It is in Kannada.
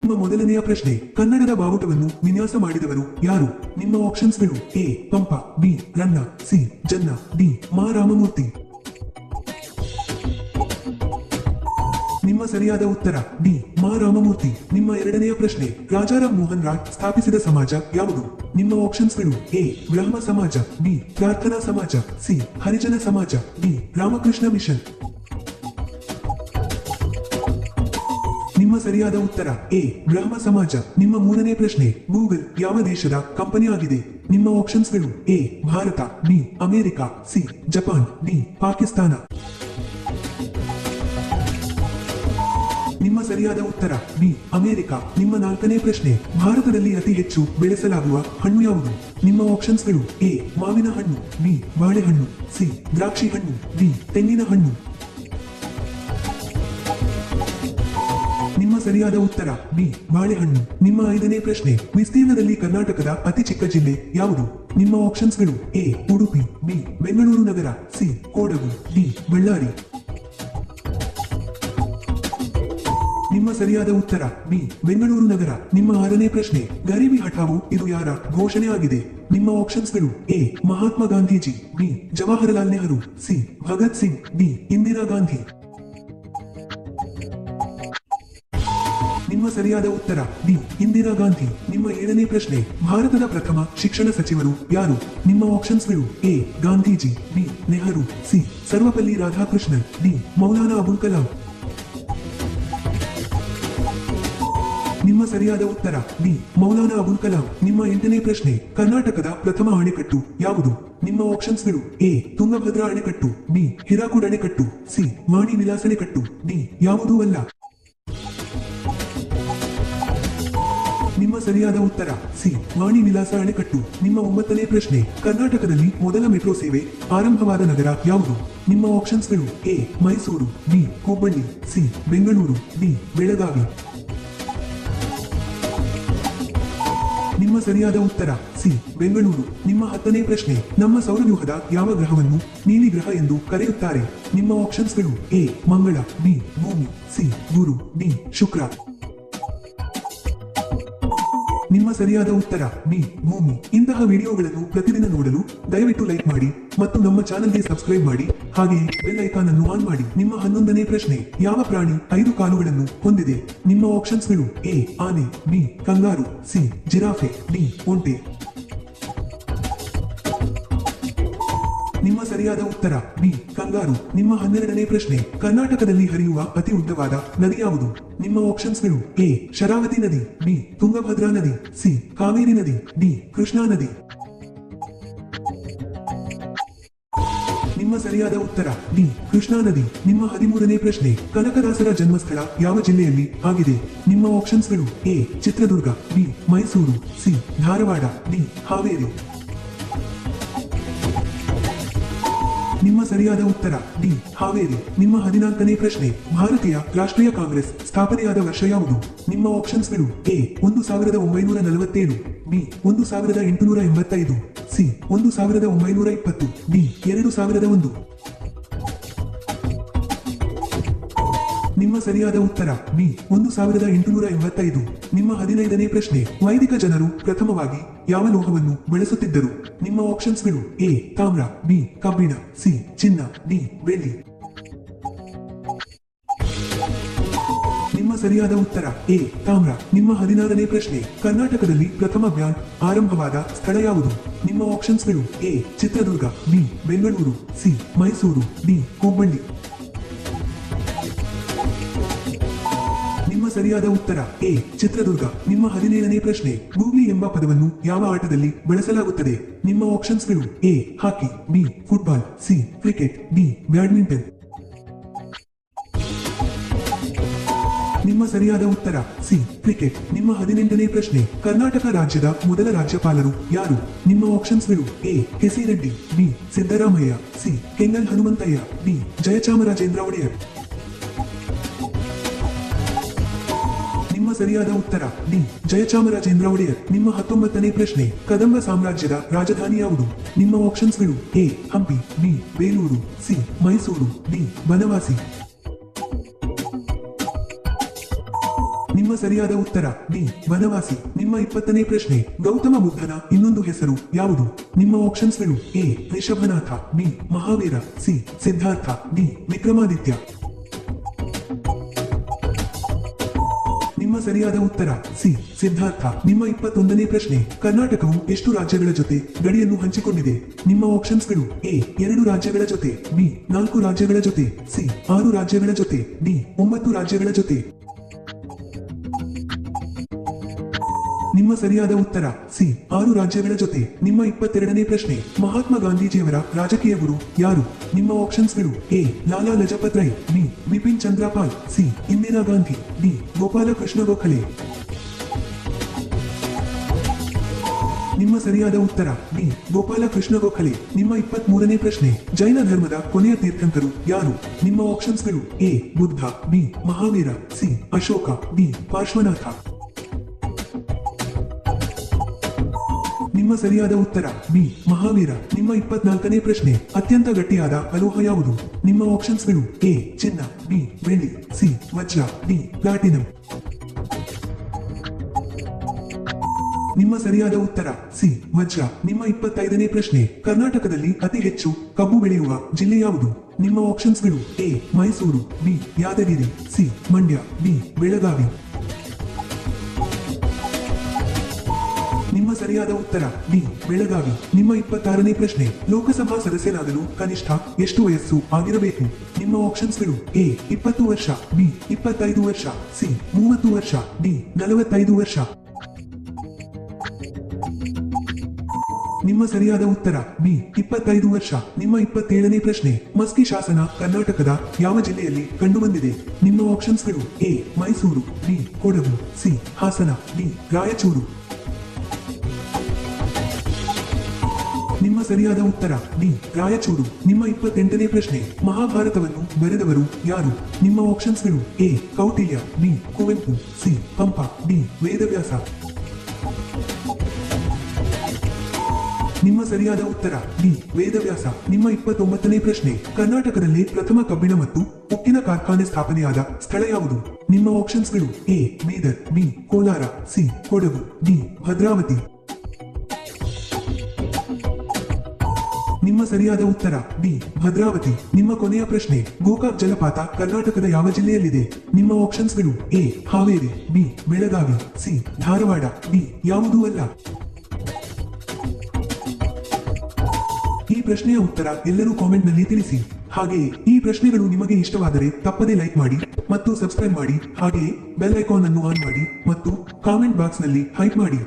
ನಿಮ್ಮ ಮೊದಲನೆಯ ಪ್ರಶ್ನೆ, ಕನ್ನಡದ ಬಾವುಟವನ್ನು ವಿನ್ಯಾಸ ಮಾಡಿದವರು ಯಾರು? ನಿಮ್ಮ ಆಪ್ಷನ್ಸ್ಗಳು: A Pampa, B Ranna, C Janna, D Ma Ramamurthy. ನಿಮ್ಮ ಸರಿಯಾದ ಉತ್ತರ ಡಿ ಮಾ ರಾಮಮೂರ್ತಿ. ನಿಮ್ಮ ಎರಡನೆಯ ಪ್ರಶ್ನೆ, ರಾಜಾರಾಮ್ ಮೋಹನ್ ರಾಯ್ ಸ್ಥಾಪಿಸಿದ ಸಮಾಜ ಯಾವುದು? ನಿಮ್ಮ ಆಪ್ಷನ್ಸ್ಗಳು: ಎ ಬ್ರಹ್ಮ ಸಮಾಜ, ಬಿ ಪ್ರಾರ್ಥನಾ ಸಮಾಜ, ಸಿ ಹರಿಜನ ಸಮಾಜ, ಡಿ ರಾಮಕೃಷ್ಣ ಮಿಷನ್. ನಿಮ್ಮ ಸರಿಯಾದ ಉತ್ತರ ಎ ಬ್ರಹ್ಮ ಸಮಾಜ. ನಿಮ್ಮ ಮೂರನೇ ಪ್ರಶ್ನೆ, ಗೂಗಲ್ ಯಾವ ದೇಶದ ಕಂಪನಿ ಆಗಿದೆ? ನಿಮ್ಮ ಆಪ್ಷನ್ಸ್ಗಳು: A Bharat, B America, C Japan, D Pakistan. ನಿಮ್ಮ ಸರಿಯಾದ ಉತ್ತರ ಬಿ ಅಮೆರಿಕ. ನಿಮ್ಮ ನಾಲ್ಕನೇ ಪ್ರಶ್ನೆ, ಭಾರತದಲ್ಲಿ ಅತಿ ಹೆಚ್ಚು ಬೆಳೆಸಲಾಗುವ ಹಣ್ಣು ಯಾವುದು? ನಿಮ್ಮ ಆಪ್ಷನ್ಸ್ಗಳು: ಎ ಮಾವಿನ ಹಣ್ಣು, ಬಿ ಬಾಳೆಹಣ್ಣು, ಸಿ ದ್ರಾಕ್ಷಿ ಹಣ್ಣು, ಡಿ ತೆಂಗಿನ ಹಣ್ಣು. ನಿಮ್ಮ ಸರಿಯಾದ ಉತ್ತರ ಬಿ ಬಾಳೆಹಣ್ಣು. ನಿಮ್ಮ ಐದನೇ ಪ್ರಶ್ನೆ, ವಿಸ್ತೀರ್ಣದಲ್ಲಿ ಕರ್ನಾಟಕದ ಅತಿ ಚಿಕ್ಕ ಜಿಲ್ಲೆ ಯಾವುದು? ನಿಮ್ಮ ಆಪ್ಷನ್ಸ್ಗಳು: ಎ ಉಡುಪಿ, ಬಿ ಬೆಂಗಳೂರು ನಗರ, ಸಿ ಕೊಡಗು, ಡಿ ಬಳ್ಳಾರಿ. ನಿಮ್ಮ ಸರಿಯಾದ ಉತ್ತರ ಬಿ ಬೆಂಗಳೂರು ನಗರ. ನಿಮ್ಮ ಆರನೇ ಪ್ರಶ್ನೆ, ಗರೀಬಿ ಹಠಾವೋ ಇದು ಯಾರ ಘೋಷಣೆ ಆಗಿದೆ? ನಿಮ್ಮ ಆಪ್ಷನ್ಸ್ಗಳು: A Mahatma Gandhiji, B Jawaharlal Nehru, C Bhagat Singh, D Indira Gandhi. ನಿಮ್ಮ ಸರಿಯಾದ ಉತ್ತರ ಡಿ ಇಂದಿರಾ ಗಾಂಧಿ. ನಿಮ್ಮ ಏಳನೇ ಪ್ರಶ್ನೆ, ಭಾರತದ ಪ್ರಥಮ ಶಿಕ್ಷಣ ಸಚಿವರು ಯಾರು? ನಿಮ್ಮ ಆಪ್ಷನ್ಸ್ಗಳು: A Gandhiji, B Nehru, C Sarvepalli Radhakrishnan, D Maulana Abul Kalam. ನಿಮ್ಮ ಸರಿಯಾದ ಉತ್ತರ ಡಿ ಮೌಲಾನಾ ಅಬುಲ್ ಕಲಾಂ. ನಿಮ್ಮ ಎಂಟನೇ ಪ್ರಶ್ನೆ, ಕರ್ನಾಟಕದ ಪ್ರಥಮ ಅಣೆಕಟ್ಟು ಯಾವುದು? ನಿಮ್ಮ ಆಪ್ಷನ್ಸ್ಗಳು: ಎ ತುಂಗಭದ್ರಾ ಅಣೆಕಟ್ಟು, ಬಿ ಹಿರಾಕುಡ್ ಅಣೆಕಟ್ಟು, ಸಿ ವಾಣಿ ವಿಲಾಸ ಅಣೆಕಟ್ಟು, ಡಿ ಯಾವುದೂ ಅಲ್ಲ. ನಿಮ್ಮ ಸರಿಯಾದ ಉತ್ತರ ಸಿ ವಾಣಿ ವಿಲಾಸ ಅಣೆಕಟ್ಟು. ನಿಮ್ಮ ಒಂಬತ್ತನೇ ಪ್ರಶ್ನೆ, ಕರ್ನಾಟಕದಲ್ಲಿ ಮೊದಲ ಮೆಟ್ರೋ ಸೇವೆ ಆರಂಭವಾದ ನಗರ ಯಾವುದು? ನಿಮ್ಮ ಆಪ್ಷನ್ಸ್ಗಳು: A Mysuru, B Hubballi, C Bengaluru, D Belagavi. ನಿಮ್ಮ ಸರಿಯಾದ ಉತ್ತರ ಸಿ ಬೆಂಗಳೂರು. ನಿಮ್ಮ ಹತ್ತನೇ ಪ್ರಶ್ನೆ, ನಮ್ಮ ಸೌರವ್ಯೂಹದ ಯಾವ ಗ್ರಹವನ್ನು ನೀಲಿ ಗ್ರಹ ಎಂದು ಕರೆಯುತ್ತಾರೆ? ನಿಮ್ಮ ಆಪ್ಷನ್ಸ್ಗಳು: ಎ ಮಂಗಳ, ಬಿ ಭೂಮಿ, ಸಿ ಗುರು, ಡಿ ಶುಕ್ರ. ನಿಮ್ಮ ಸರಿಯಾದ ಉತ್ತರ ಬಿ ಭೂಮಿ. ಇಂತಹ ವಿಡಿಯೋಗಳನ್ನು ಪ್ರತಿದಿನ ನೋಡಲು ದಯವಿಟ್ಟು ಲೈಕ್ ಮಾಡಿ ಮತ್ತು ನಮ್ಮ ಚಾನೆಲ್ಗೆ ಸಬ್ಸ್ಕ್ರೈಬ್ ಮಾಡಿ, ಹಾಗೆಯೇ ಬೆಲ್ ಐಕಾನ್ ಅನ್ನು ಆನ್ ಮಾಡಿ. ನಿಮ್ಮ 11ನೇ ಪ್ರಶ್ನೆ, ಯಾವ ಪ್ರಾಣಿ 5 ಕಾಲುಗಳನ್ನು ಹೊಂದಿದೆ? ನಿಮ್ಮ ಆಪ್ಷನ್ಸ್ಗಳು: ಎ ಆನೆ, B kangaroo, C giraffe, D ಒಂಟೆ. ನಿಮ್ಮ ಸರಿಯಾದ ಉತ್ತರ ಬಿ ಕಂಗಾರು. ನಿಮ್ಮ 12ನೇ ಪ್ರಶ್ನೆ, ಕರ್ನಾಟಕದಲ್ಲಿ ಹರಿಯುವ ಅತಿ ಉದ್ದವಾದ ನದಿ ಯಾವುದು? ನಿಮ್ಮ ಆಪ್ಷನ್ಸ್ಗಳು: ಎ ಶರಾವತಿ ನದಿ, ಬಿ ತುಂಗಭದ್ರಾ ನದಿ, ಸಿ ಕಾವೇರಿ ನದಿ, ಡಿ ಕೃಷ್ಣಾ ನದಿ. ನಿಮ್ಮ ಸರಿಯಾದ ಉತ್ತರ ಡಿ ಕೃಷ್ಣಾ ನದಿ. ನಿಮ್ಮ 13ನೇ ಪ್ರಶ್ನೆ, ಕನಕದಾಸರ ಜನ್ಮಸ್ಥಳ ಯಾವ ಜಿಲ್ಲೆಯಲ್ಲಿ ಆಗಿದೆ? ನಿಮ್ಮ ಆಪ್ಷನ್ಸ್ಗಳು: A Chitradurga, B Mysuru, C Dharwad, D Haveri. ನಿಮ್ಮ ಸರಿಯಾದ ಉತ್ತರ ಡಿ ಹಾವೇರಿ. ನಿಮ್ಮ 14ನೇ ಪ್ರಶ್ನೆ, ಭಾರತೀಯ ರಾಷ್ಟ್ರೀಯ ಕಾಂಗ್ರೆಸ್ ಸ್ಥಾಪನೆಯಾದ ವರ್ಷ ಯಾವುದು? ನಿಮ್ಮ ಆಪ್ಷನ್ಸ್ಗಳು: ಎ 1947, ಬಿ 1885, ಸಿ 1920, ಡಿ 2001. ನಿಮ್ಮ ಸರಿಯಾದ ಉತ್ತರ ಬಿ 1885. ನಿಮ್ಮ 15ನೇ ಪ್ರಶ್ನೆ, ವೈದಿಕ ಜನರು ಪ್ರಥಮವಾಗಿ ಯಾವ ಲೋಹವನ್ನು ಬಳಸುತ್ತಿದ್ದರು? ನಿಮ್ಮ ಆಪ್ಷನ್ಸ್ಗಳು: ಎ ತಾಮ್ರ, ಬಿ ಕಬ್ಬಿಣ, ಸಿ ಚಿನ್ನ, ಡಿ ಬೆಳ್ಳಿ. ನಿಮ್ಮ ಸರಿಯಾದ ಉತ್ತರ ಎ ತಾಮ್ರ. ನಿಮ್ಮ 16ನೇ ಪ್ರಶ್ನೆ, ಕರ್ನಾಟಕದಲ್ಲಿ ಪ್ರಥಮ ಬ್ಯಾಂಕ್ ಆರಂಭವಾದ ಸ್ಥಳ ಯಾವುದು? ನಿಮ್ಮ ಆಪ್ಷನ್ಸ್ಗಳು: A Chitradurga, B Bengaluru, C Mysuru, D Hubballi. ನಿಮ್ಮ ಸರಿಯಾದ ಉತ್ತರ ಎ ಚಿತ್ರದುರ್ಗ. ನಿಮ್ಮ 17ನೇ ಪ್ರಶ್ನೆ, ಗೂಗ್ಲಿ ಎಂಬ ಪದವನ್ನು ಯಾವ ಆಟದಲ್ಲಿ ಬಳಸಲಾಗುತ್ತದೆ? ನಿಮ್ಮ ಆಪ್ಷನ್ಸ್ಗಳು: A hockey, B football, C cricket, D badminton. ನಿಮ್ಮ ಸರಿಯಾದ ಉತ್ತರ ಸಿ ಕ್ರಿಕೆಟ್. ನಿಮ್ಮ 18ನೇ ಪ್ರಶ್ನೆ, ಕರ್ನಾಟಕ ರಾಜ್ಯದ ಮೊದಲ ರಾಜ್ಯಪಾಲರು ಯಾರು? ನಿಮ್ಮ ಆಪ್ಷನ್ಸ್ಗಳು: A K C Reddy, B Siddaramaiah, C Kengal Hanumanthaiah, D Jayachamarajendra Wodeyar. ನಿಮ್ಮ ಸರಿಯಾದ ಉತ್ತರ ಡಿ ಜಯಚಾಮರಾಜೇಂದ್ರ ಒಡೆಯರ್. ನಿಮ್ಮ 19ನೇ ಪ್ರಶ್ನೆ, ಕದಂಬ ಸಾಮ್ರಾಜ್ಯದ ರಾಜಧಾನಿ ಯಾವುದು? ನಿಮ್ಮ ಆಪ್ಷನ್ಸ್ಗಳು: A Hampi, B Belur, C Mysuru, D Banavasi. ನಿಮ್ಮ ನಿಮ್ಮ ಸರಿಯಾದ ಉತ್ತರ ಬಿ ವನವಾಸಿ. ನಿಮ್ಮ 20ನೇ ಪ್ರಶ್ನೆ, ಗೌತಮ ಬುದ್ಧನ ಇನ್ನೊಂದು ಹೆಸರು ಯಾವುದು? ನಿಮ್ಮ ಆಪ್ಷನ್ಸ್ಗಳು A Rishabhanatha, B Mahavira, C Siddhartha, D Vikramaditya. ನಿಮ್ಮ ಸರಿಯಾದ ಉತ್ತರ ಸಿ ಸಿದ್ಧಾರ್ಥ. ನಿಮ್ಮ 21ನೇ ಪ್ರಶ್ನೆ, ಕರ್ನಾಟಕವು ಎಷ್ಟು ರಾಜ್ಯಗಳ ಜೊತೆ ಗಡಿಯನ್ನು ಹಂಚಿಕೊಂಡಿದೆ? ನಿಮ್ಮ ಆಪ್ಷನ್ಸ್ಗಳು ಎ 2 ರಾಜ್ಯಗಳ ಜೊತೆ, ಬಿ 4 ರಾಜ್ಯಗಳ ಜೊತೆ, ಸಿ 6 ರಾಜ್ಯಗಳ ಜೊತೆ, ಡಿ 9 ರಾಜ್ಯಗಳ ಜೊತೆ. ನಿಮ್ಮ ಸರಿಯಾದ ಉತ್ತರ ಸಿ 6 ರಾಜ್ಯಗಳ ಜೊತೆ. ನಿಮ್ಮ 22ನೇ ಪ್ರಶ್ನೆ, ಮಹಾತ್ಮ ಗಾಂಧೀಜಿಯವರ ರಾಜಕೀಯ ಗುರು ಯಾರು? ನಿಮ್ಮ ಆಪ್ಷನ್ಸ್ಗಳು A Lala Lajpat Rai, B Bipin Chandrapal, C Indira Gandhi, D Gopalakrishna Gokhale. ನಿಮ್ಮ ಸರಿಯಾದ ಉತ್ತರ ಬಿ ಗೋಪಾಲಕೃಷ್ಣ ಗೋಖಲೆ. ನಿಮ್ಮ 23ನೇ ಪ್ರಶ್ನೆ, ಜೈನ ಧರ್ಮದ ಕೊನೆಯ ತೀರ್ಥಂಕರು ಯಾರು? ನಿಮ್ಮ ಆಪ್ಷನ್ಸ್ಗಳು A Buddha, B Mahavira, C Ashoka, D Parshvanatha. ನಿಮ್ಮ ಸರಿಯಾದ ಉತ್ತರ ಬಿ ಮಹಾವೀರ. ನಿಮ್ಮ 24ನೇ ಪ್ರಶ್ನೆ, ಅತ್ಯಂತ ಗಟ್ಟಿಯಾದ ಅಲೋಹ ಯಾವುದು? ನಿಮ್ಮ ಆಪ್ಷನ್ಸ್ಗಳು ಎ ಚಿನ್ನ, ಬಿ ಬೆಳ್ಳಿ, ಸಿ ವಜ್ರ, ಡಿ ಪ್ಲಾಟಿನಂ. ನಿಮ್ಮ ಸರಿಯಾದ ಉತ್ತರ ಸಿ ವಜ್ರ. ನಿಮ್ಮ 25ನೇ ಪ್ರಶ್ನೆ, ಕರ್ನಾಟಕದಲ್ಲಿ ಅತಿ ಹೆಚ್ಚು ಕಬ್ಬು ಬೆಳೆಯುವ ಜಿಲ್ಲೆ ಯಾವುದು? ನಿಮ್ಮ ಆಪ್ಷನ್ಸ್ಗಳು A Mysuru, B Yadgir, C Mandya, D Belagavi. ನಿಮ್ಮ ಸರಿಯಾದ ಉತ್ತರ ಬಿ ಬೆಳಗಾವಿ. ನಿಮ್ಮ 26ನೇ ಪ್ರಶ್ನೆ, ಲೋಕಸಭಾ ಸದಸ್ಯನಾಗಲು ಕನಿಷ್ಠ ಎಷ್ಟು ವಯಸ್ಸು ಆಗಿರಬೇಕು? ನಿಮ್ಮ ಆಪ್ಷನ್ಸ್ಗಳು ಎ 20 ವರ್ಷ, ಬಿ 25 ವರ್ಷ, ಸಿ 30 ವರ್ಷ, ಡಿ 45 ವರ್ಷ. ನಿಮ್ಮ ಸರಿಯಾದ ಉತ್ತರ ಬಿ 25 ವರ್ಷ. ನಿಮ್ಮ 27ನೇ ಪ್ರಶ್ನೆ, ಮಸ್ಕಿ ಶಾಸನ ಕರ್ನಾಟಕದ ಯಾವ ಜಿಲ್ಲೆಯಲ್ಲಿ ಕಂಡುಬಂದಿದೆ? ನಿಮ್ಮ ಆಪ್ಷನ್ಸ್ಗಳು A Mysuru, B Kodagu, C Hassan, D Raichur. ನಿಮ್ಮ ಸರಿಯಾದ ಉತ್ತರ ಡಿ ರಾಯಚೂರು. ನಿಮ್ಮ 28ನೇ ಪ್ರಶ್ನೆ, ಮಹಾಭಾರತವನ್ನು ಬರೆದವರು ಯಾರು? ನಿಮ್ಮ ಆಪ್ಷನ್ಸ್ಗಳು A Kautilya, B Kuvempu, C Pampa, D Vedavyasa. ನಿಮ್ಮ ಸರಿಯಾದ ಉತ್ತರ ಡಿ ವೇದವ್ಯಾಸ. ನಿಮ್ಮ 29ನೇ ಪ್ರಶ್ನೆ, ಕರ್ನಾಟಕದಲ್ಲಿ ಪ್ರಥಮ ಕಬ್ಬಿಣ ಮತ್ತು ಉಕ್ಕಿನ ಕಾರ್ಖಾನೆ ಸ್ಥಾಪನೆಯಾದ ಸ್ಥಳ ಯಾವುದು? ನಿಮ್ಮ ಆಪ್ಷನ್ಸ್ಗಳು A Bidar, B Kolar, C Kodagu, D Bhadravati. ನಿಮ್ಮ ಸರಿಯಾದ ಉತ್ತರ ಡಿ ಭದ್ರಾವತಿ. ನಿಮ್ಮ ಕೊನೆಯ ಪ್ರಶ್ನೆ, ಗೋಕಾಕ್ ಜಲಪಾತ ಕರ್ನಾಟಕದ ಯಾವ ಜಿಲ್ಲೆಯಲ್ಲಿದೆ? ನಿಮ್ಮ ಆಪ್ಷನ್ಸ್ಗಳು A Haveri, B Belagavi, C Dharwad, D ಯಾವುದೂ ಅಲ್ಲ. ಈ ಪ್ರಶ್ನೆಯ ಉತ್ತರ ಎಲ್ಲರೂ ಕಾಮೆಂಟ್ನಲ್ಲಿ ತಿಳಿಸಿ. ಹಾಗೆಯೇ ಈ ಪ್ರಶ್ನೆಗಳು ನಿಮಗೆ ಇಷ್ಟವಾದರೆ ತಪ್ಪದೇ ಲೈಕ್ ಮಾಡಿ ಮತ್ತು ಸಬ್ಸ್ಕ್ರೈಬ್ ಮಾಡಿ. ಹಾಗೆಯೇ ಬೆಲ್ ಐಕಾನ್ ಅನ್ನು ಆನ್ ಮಾಡಿ ಮತ್ತು ಕಾಮೆಂಟ್ ಬಾಕ್ಸ್ ನಲ್ಲಿ ಹೈಪ್ ಮಾಡಿ.